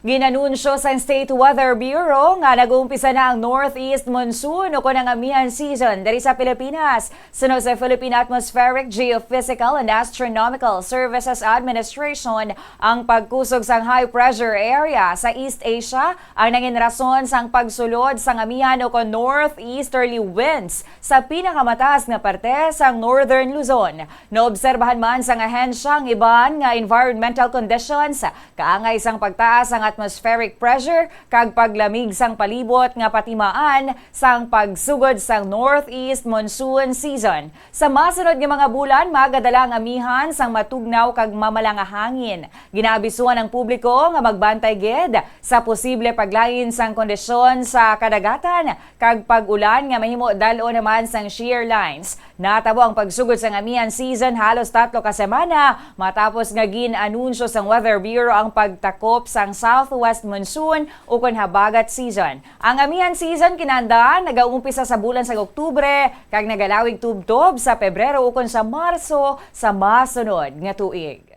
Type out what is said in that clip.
Gin-anunsyo sa State Weather Bureau nga nag-umpisa na ang Northeast Monsoon o ang AMIHAN season diri sa Pilipinas. Suno sa Philippine Atmospheric, Geophysical and Astronomical Services Administration, ang pagkusog sang high pressure area sa East Asia ang naging rason sang pagsulod sang AMIHAN o northeasterly winds sa pinakamataas nga parte sang Northern Luzon. Naobserbahan man sang ahensya ang iban nga environmental conditions kaangay sang pagtaas ang atmospheric pressure kag paglamig sang palibot nga patimaan sang pagsugod sang Northeast Monsoon season. Sa masunod nga mga bulan, magadala ang amihan sang matugnaw kag mamalang nga hangin. Ginaabisuan ang publiko nga magbantay gid sa posible paglain sang kondisyon sa kadagatan kag pag-ulan nga mahimo dalo naman sang shear lines. Natabo ang pagsugod sang amihan season halos 3 ka semana matapos nga gin-anunsyo sang Weather Bureau ang pagtakop sang Southwest Monsoon o habagat season. Ang amihan season kinahanglan nag-umpisa sa bulan sa Oktubre kag nagalawig tubtob sa Pebrero o sa Marso sa masunod nga tuig.